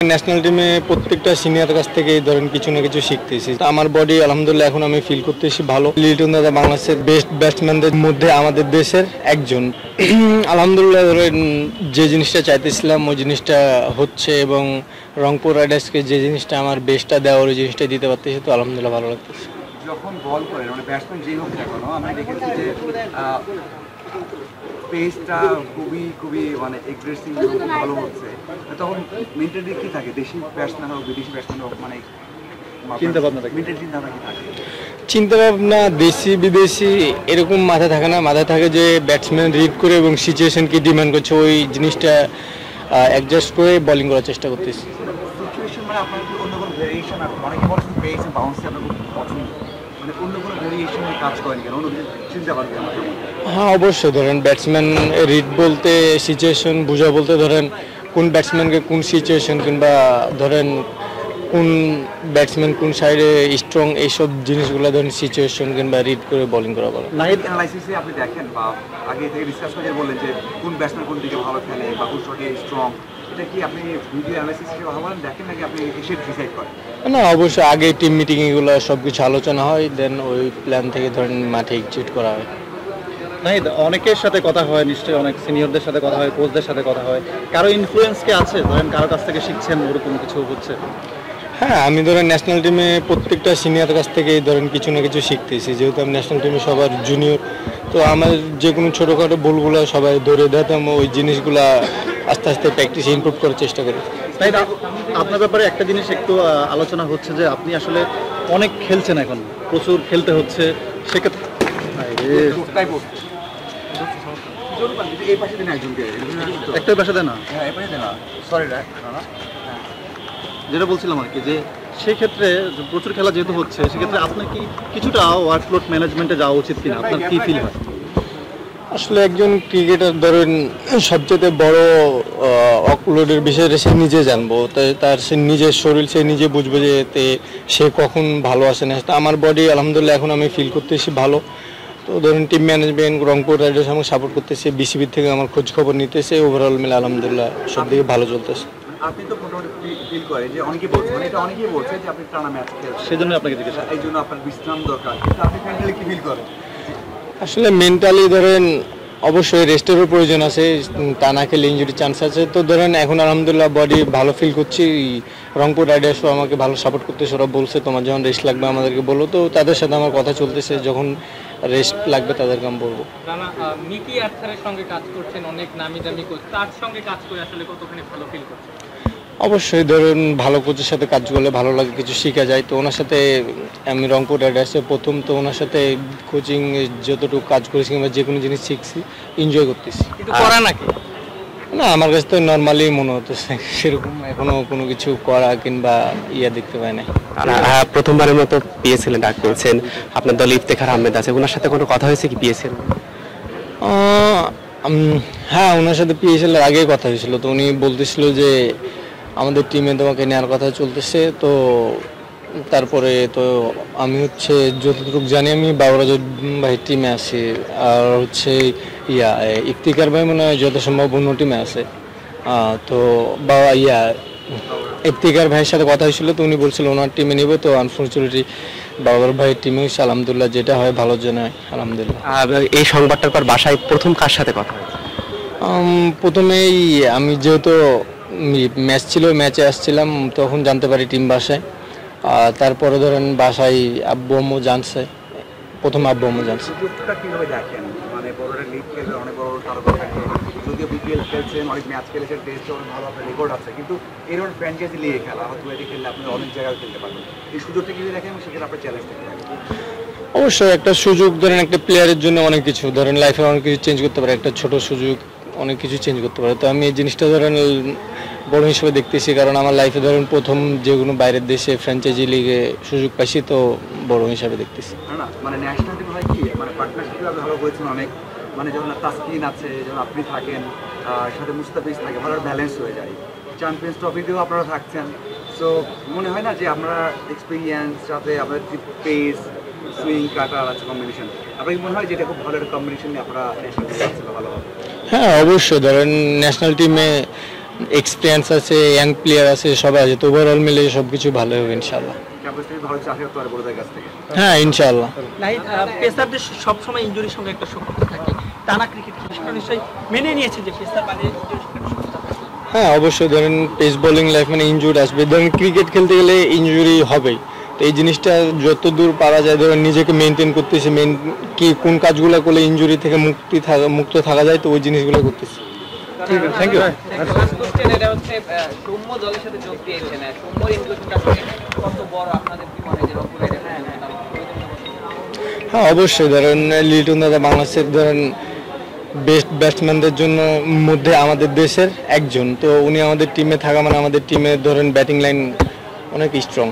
National টিমে প্রত্যেকটা senior কাছ থেকে ধরেন কিছু না কিছু শিখতেছি। আমার বডি আলহামদুলিল্লাহ এখন আমি ফিল করতেছি ভালো। লিটন দাদা বাংলাদেশের বেস্ট ব্যাটসম্যানদের মধ্যে আমাদের দেশের একজন। আলহামদুলিল্লাহ ধরেন যে জিনিসটা চাইতেছিলাম ওই জিনিসটা হচ্ছে, এবং রংপুর রাইডার্সকে যে জিনিসটা আমার বেস্টটা দেওয়ার ওই জিনিসটা দিতে পারতেছি, তো আলহামদুলিল্লাহ ভালো লাগতেছে। যখন বল করেন মানে ব্যাটসম্যান যেই হোক না কেন, আমরা দেখেছি যে পেসটা খুবই খুবই মানে এগ্রেসিভ ভালো হচ্ছে, তখন মেন্টালি কি থাকে দেশি ব্যাটসম্যান হোক বিদেশি ব্যাটসম্যান হোক, মানে চিন্তা ভাবনা থাকে, মেন্টালি চিন্তা ভাবনা কি থাকে? চিন্তা ভাবনা দেশি বিদেশি এরকম মাথায় থাকে না, মাথায় থাকে যে ব্যাটসম্যান রিড করে এবং সিচুয়েশন কি ডিমান্ড করছে ওই জিনিসটা অ্যাডজাস্ট করে বোলিং করার চেষ্টা করতেছি। সিচুয়েশন মানে আপনার কি অন্য কোনো ভেরিয়েশন? অনেকে বলছেন পেস বাউন্স আপনার খুব পছন্দ, মানে অন্য কোনো ভেরিয়েশনে কাজ করেন কেন, অন্য কিছু চিন্তা করেন কেন? হ্যাঁ অবশ্যই, ধরেন ব্যাটসম্যান রিড বলতে সিচুয়েশন বোঝা বলতে ধরেন কোন ব্যাটসম্যানকে কোন সিচুয়েশন কিংবা ধরেন কোন ব্যাটসম্যান কোন সাইডে স্ট্রং, এইসব জিনিসগুলো ধরেন সিচুয়েশন কিংবা রিড করে বোলিং করা বলে। লাইভ অ্যানালাইসিসে আপনি দেখেন বা আগে থেকে ডিসকাস করে বললেন যে কোন ব্যাটসম্যান কোন দিকে ভালো খেলে বা কোন শটে স্ট্রং, এটা কি আপনি ভিডিও অ্যানালাইসিস হিসেবে কথা বলেন, দেখেন নাকি আপনি এসে ডিসাইড করেন? না অবশ্যই আগে টিম মিটিং এগুলো সব কিছু আলোচনা হয়, দেন ওই প্ল্যান থেকে ধরেন মাঠে এক্সিকিউট করা হয়। নাই, অনেকের সাথে কথা হয় নিশ্চয়ই, অনেক সিনিয়রদের সাথে কথা হয়, কোচদের সাথে কথা হয়, কারো ইনফ্লুয়েন্স কি আছে? ধরেন কারো কাছ থেকে শিখছেন ওরকম কিছু হচ্ছে? হ্যাঁ আমি ধরেন ন্যাশনাল টিমে প্রত্যেকটা সিনিয়র কাছ থেকে ধরেন কিছু না কিছু শিখতেছি, যেহেতু আমি ন্যাশনাল টিমে সবার জুনিয়র, তো আমার যে কোনো ছোটোখাটো ভুলগুলো সবাই ধরে দিতাম, ওই জিনিসগুলা আস্তে আস্তে প্র্যাকটিস ইমপ্রুভ করার চেষ্টা করি। তাই আপনার ব্যাপারে একটা জিনিস একটু আলোচনা হচ্ছে যে আপনি আসলে অনেক খেলছেন, এখন প্রচুর খেলতে হচ্ছে, সেক্ষেত্রে একটাই পাশে দেয় না, যেটা বলছিলাম আর কি, যে সেক্ষেত্রে প্রচুর খেলা যেহেতু হচ্ছে সেক্ষেত্রে আপনার কি কিছুটা ওয়ার্কলোড ম্যানেজমেন্টে যাওয়া উচিত কিনা, আপনার কি ফিল হয়? আসলে একজন ক্রিকেটার ধরেন সবচেয়ে বড় অকলোডের বিষয়টা সে নিজে জানবো, তাই তার সে নিজের শরীর সে নিজে বুঝবে যে সে কখন ভালো আসে না। আমার বডি আলহামদুলিল্লাহ এখন আমি ফিল করতেছি ভালো, তো ধরুন টিম ম্যানেজমেন্ট রংপুর রাইডার্স আমাকে সাপোর্ট করতেছে, বিসিবির থেকে আমার খোঁজ খবর নিতেছে, ওভারঅল মিলে আলহামদুলিল্লাহ সব দিকে ভালো চলতেছে। আপনি তো মোটামুটি ফিল করেন যে অনেকেই বলছে, মানে এটা অনেকেই বলছে যে আপনি টানা ম্যাচ খেলছেন, সেজন্য আপনাকে জিজ্ঞাসা, এই জন্য আপনার বিশ্রাম দরকার, কিন্তু আপনি মেন্টালি কি ফিল করেন? আসলে মেন্টালি ধরেন অবশ্যই রেস্টেরও প্রয়োজন আছে, তা না খেলে ইঞ্জুরি চান্স আছে, তো ধরেন এখন আলহামদুলিল্লাহ বডি ভালো ফিল করছি। রংপুর রাইডার্সও আমাকে ভালো সাপোর্ট করতেছে, ওরা বলছে তোমার যখন রেস্ট লাগবে আমাদেরকে বলো, তো তাদের সাথে আমার কথা চলতেছে, যখন রেস্ট লাগবে তাদেরকে আমি বলবো। মিকি আর্থারের সঙ্গে কাজ করছেন, অনেক নামি দামি কোচ, তার সঙ্গে কাজ করে আসলে কতখানি ভালো ফিল করছেন? অবশ্যই ধরুন ভালো কোচের সাথে কাজ করলে ভালো লাগে, কিছু শেখা যায়, তো ওনার সাথে আমি রংপুর রাইডার্সে প্রথম, তো ওনার সাথে কোচিং যতটুকু কাজ করেছি কিংবা যে কোনো জিনিস শিখছি, এনজয় করতেছি। কিন্তু করা নাকি না আমার কাছে তো নর্মালি মনে হতেছে, সেরকম এখনো কোনো কিছু করা কিংবা দেখতে পাই না। প্রথমবারের মতো পিএসএল ডাক পেয়েছেন, আপনার দল ইফতেখার আহমেদ আছে, ওনার সাথে কোনো কথা হয়েছে কি পিএসএল? হ্যাঁ ওনার সাথে পিএসএল এর আগেই কথা হয়েছিল, তো উনি বলতেছিল যে আমাদের টিমে তোমাকে নেওয়ার কথা চলতেছে, তো তারপরে তো আমি যতটুকু জানি আমি বাবুরাজ ভাই টিমে আছি, আর ইফতিকার ভাই মনে হয় যত সম্ভব অন্য টিমে আছে, তো ইফতিকার ভাইয়ের সাথে কথা হয়েছিল, তো উনি বলছিল ওনার টিমে নেবে, তো আনফর্চুনেটলি বাবুর ভাইয়ের টিমে হয়েছে, আলহামদুলিল্লাহ যেটা হয় ভালোর জন্য হয় আলহামদুলিল্লাহ। এই সংবাদটার পর বাসায় প্রথম কার সাথে কথা হয়েছে? প্রথমেই আমি যেহেতু ম্যাচ ছিল, ম্যাচে আসছিলাম, তখন জানতে পারি টিম বাসায়, তারপরে ধরেন বাসায় আব্বু আম্মু জানছে, প্রথম আব্বু আম্মু জানছে। সুযোগটা কিভাবে দেখেন? মানে বড়রা লিগ খেলবে, অনেক বড় তারকা থাকে, যদিও বিপিএল খেলছেন, অনেক ম্যাচ খেলেছেন, টেস্টে অনেক ভালো আপনার রেকর্ড আছে, কিন্তু এই ধরনের ফ্র্যাঞ্চাইজি লিগে খেলা হয়তো এটি খেললে আপনি অনেক জায়গায় খেলতে পারবেন, এই সুযোগটা কিভাবে দেখেন এবং সেখানে আপনার চ্যালেঞ্জ থাকে? অবশ্যই একটা সুযোগ ধরেন একটা প্লেয়ারের জন্য অনেক কিছু, ধরেন লাইফে অনেক কিছু চেঞ্জ করতে পারে, একটা ছোট সুযোগ অনেক কিছু চেঞ্জ করতে পারে, তো আমি এই জিনিসটা ধরেন বড় হিসেবে দেখতেছি, কারণ আমার লাইফে ধরেন প্রথম যে কোনো বাইরের দেশে ফ্র্যাঞ্চাইজি লিগে সুযোগ পাইছি, তো বড় হিসাবে দেখতেছি। না মানে ন্যাশনাল টিম হয় কি, মানে পার্টনারশিপ ভালো হয়েছেন অনেক, মানে যখন তাসকিন আছে, যখন আপনি থাকেন, সাথে মুস্তাফিজ থাকে, ভালো ব্যালেন্স হয়ে যায়, চ্যাম্পিয়ন্স ট্রফিতেও আপনারা থাকছেন, সো মনে হয় না যে আপনারা এক্সপিরিয়েন্স সাথে আপনাদের পেস সুইং কাটার আছে কম্বিনেশন, আপনার কি মনে হয় যে এটা খুব ভালো একটা কম্বিনেশন নিয়ে আপনারা ন্যাশনাল টিমে আসছিল ভালোভাবে? হ্যাঁ অবশ্যই, ধরেন ন্যাশনাল টিমে এক্সপিরিয়েন্স আছে, ইয়াং প্লেয়ার আছে, সবাই আছে, তো ওভারঅল মিলে সব কিছু ভালো হবে ইনশাল্লাহ। ক্যাপ্টেন ভালো চাকরি করতে পারে বড়দের কাছ থেকে। হ্যাঁ ইনশাল্লাহ। নাহিদ, পেসারদের সবসময় ইনজুরির সঙ্গে একটা শত্রুতা থাকে, টানা ক্রিকেট খেলে সেটা নিশ্চয়ই মেনে নিয়েছে যে পেসার মানে ইনজুরির সঙ্গে একটা শত্রুতা থাকে। হ্যাঁ অবশ্যই, ধরেন পেস বোলিং লাইফ মানে ইনজুরি আসবে, ধরেন ক্রিকেট খেলতে গেলে ইনজুরি হবেই, তো এই জিনিসটা যত দূর পারা যায় ধরেন নিজেকে মেনটেন করতেছি, কি কোন কাজগুলো করলে ইনজুরি থেকে মুক্ত থাকা যায়, তো ওই জিনিসগুলো করতেছি। ঠিক আছে, থ্যাংক ইউ। লাস্ট কোশ্চেন, এটা হচ্ছে সৌম্য দলের সাথে যোগ দিয়েছেন, সৌম্যর ইনক্লুশনটা আসলে কত বড় আপনাদের কি মনে হয় যে অপরাধ? হ্যাঁ অবশ্যই, ধরেন লিটন দাদা বাংলাদেশের ধরেন বেস্ট ব্যাটসম্যানদের জন্য মধ্যে আমাদের দেশের একজন, তো উনি আমাদের টিমে থাকা মানে আমাদের টিমে ধরেন ব্যাটিং লাইন অনেক স্ট্রং।